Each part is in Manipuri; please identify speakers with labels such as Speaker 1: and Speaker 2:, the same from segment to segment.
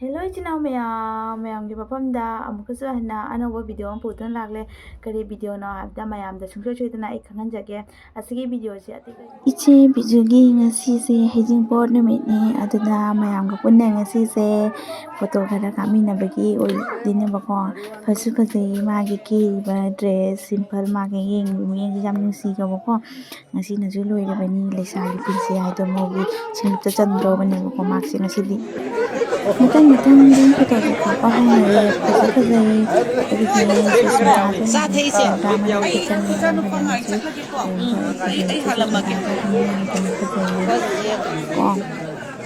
Speaker 1: ꯍꯦꯜꯂꯣ ꯏꯆꯤꯟ ꯏꯅꯥꯎ ꯃꯌꯥꯝꯒꯤ ꯃꯐꯝꯗ ꯑꯃꯨꯛꯀꯁꯨ ꯍꯟꯅ ꯑꯅꯧꯕ ꯚꯤꯗꯤꯑꯣ ꯑꯃ ꯄꯨꯗꯨꯅ ꯂꯥꯛꯂꯦ. ꯀꯔꯤ ꯚꯤꯗꯤꯑꯣꯅꯣ ꯍꯥꯏꯕꯗ ꯃꯌꯥꯝꯗ ꯁꯨꯡꯁꯣꯏ ꯁꯣꯏꯗꯅ ꯑꯩ ꯈꯪꯍꯟꯖꯒꯦ. ꯑꯁꯤꯒꯤ ꯚꯤꯗꯤꯑꯣꯁꯦ ꯏꯆꯦ ꯕꯤꯖꯨꯒꯤ ꯉꯁꯤꯁꯦ ꯍꯩꯖꯤꯡꯄꯣꯠ ꯅꯨꯃꯤꯠꯅꯤ. ꯑꯗꯨꯅ ꯃꯌꯥꯝꯒ ꯄꯨꯟꯅ ꯉꯁꯤꯁꯦ ꯐꯣꯇꯣ ꯈꯔ ꯀꯥꯞꯃꯤꯟꯅꯕꯒꯤ ꯑꯣꯏꯗꯣꯏꯅꯦꯕꯀꯣ. ꯐꯁꯨ ꯐꯖꯩ ꯃꯥꯒꯤ ꯀꯦꯔꯤꯕ ꯗ꯭ꯔꯦꯁ ꯁꯤꯝꯄꯜ ꯃꯥꯒꯤ ꯃꯤꯠꯌꯦꯡꯁꯦ ꯌꯥꯝ ꯅꯨꯡꯁꯤꯈ꯭ꯔꯕꯀꯣ. ꯉꯁꯤꯅꯁꯨ ꯂꯣꯏꯔꯕꯅꯤ ꯂꯩꯁꯥꯒꯤ ꯄꯨꯟꯁꯤ ꯍꯥꯏꯗꯣ ꯃꯧꯒꯤ ꯁꯤꯡꯂꯨꯞꯇ ꯆꯟꯗ꯭ꯔꯣꯕꯅꯦꯕꯀꯣ ꯃꯥꯛꯁꯦ ꯉꯁꯤꯗꯤ. ꯃꯊꯪ ꯑꯗꯨꯝ ꯐꯣꯇꯣꯁꯦ ꯀꯥꯞꯄ ꯍꯧꯅꯔꯦ. ꯐꯁꯨ ꯐꯖꯩ ꯑꯩꯒꯤ ꯁꯨꯁꯃꯤꯇꯥꯁꯨ ꯁꯨꯁꯃꯤꯇꯥ ꯃꯅꯥꯛꯇ ꯆꯪꯉꯦ. ꯐꯖꯅꯁꯨ ꯌꯥꯝ ꯐꯖꯩꯌꯦ ꯀꯣ.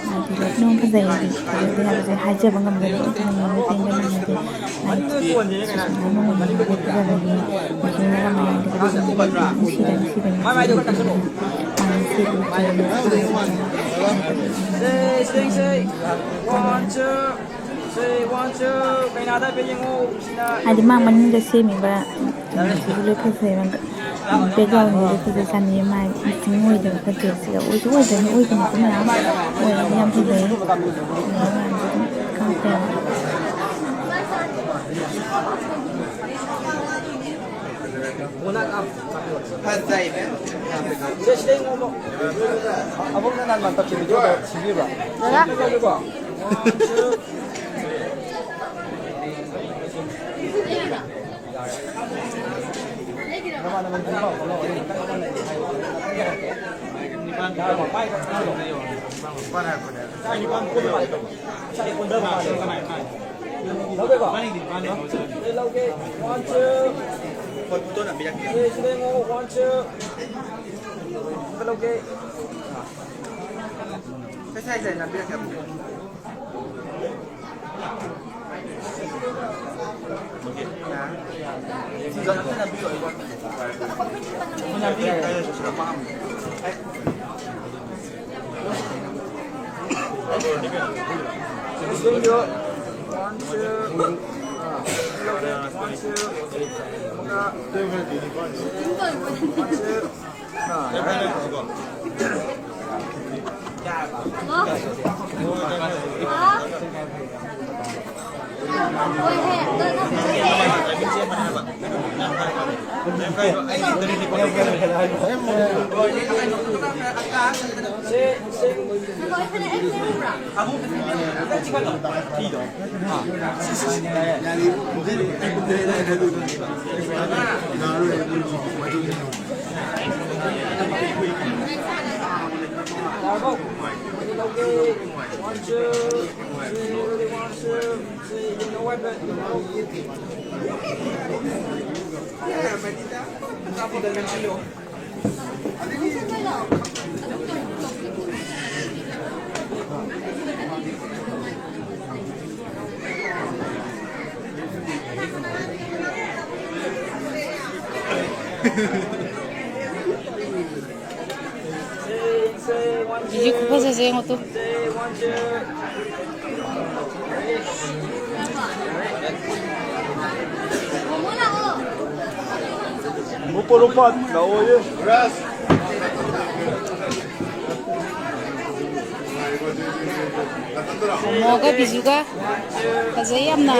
Speaker 1: ꯃꯥꯗꯤ ꯂꯣꯏꯅꯃꯛ ꯐꯖꯩ ꯐꯖꯗꯦ ꯍꯥꯏꯕꯁꯦ ꯍꯥꯏꯖꯕ ꯉꯝꯗꯦ. ꯂꯣꯏꯅꯃꯛ ꯃꯤꯠꯌꯦꯡꯗ ꯅꯪꯉꯗꯤ ꯁꯨꯁꯃꯤꯇꯥ ꯃꯃꯥꯟꯅꯕꯤ ꯐꯖꯕꯅꯤ. ꯃꯤꯠꯌꯦꯡꯗꯒ ꯃꯌꯥꯡꯗꯒ ꯅꯨꯡꯁꯤꯕꯅꯤ ꯃꯥꯅ ꯁꯦꯠꯂꯤ ꯍꯥꯏꯗꯤ ꯃꯥ ꯃꯅꯨꯡꯗ ꯁꯦꯝꯃꯤꯕ ꯀꯩꯅꯣꯁꯤꯁꯨ ꯂꯣꯏ ꯐꯖꯩꯕ. ꯕꯦꯛꯒ꯭ꯔꯥꯎꯟꯁꯦ ꯂꯣꯏ ꯐꯖ ꯆꯥꯅꯩꯌꯦ. ꯃꯥꯏ ꯃꯤꯛꯁꯤꯡ ꯑꯣꯏꯗꯕ ꯗ꯭ꯔꯦꯁꯁꯤꯒ ꯑꯣꯏꯁꯨ ꯑꯣꯏꯗꯕꯅꯤ ꯑꯣꯏꯕꯅꯤꯀꯣ ꯃꯌꯥꯝ ꯑꯣꯏꯔꯒ ꯌꯥꯝ ꯐꯖꯩ. ꯃꯌꯥꯝꯁꯦ ꯑꯗꯨꯝ ꯀꯥꯞꯄꯦꯕ.
Speaker 2: Gigi kupasa mo to.
Speaker 3: Lupa-lupa, lawa yun.
Speaker 2: Moga bizuga. Kazayam na.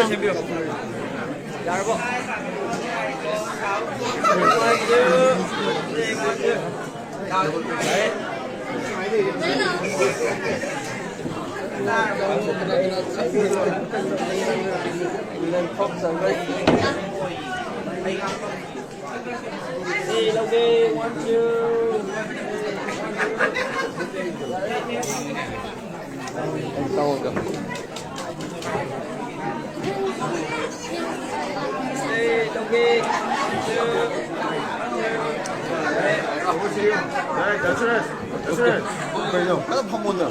Speaker 3: That's right. That's right. Ada pamonya.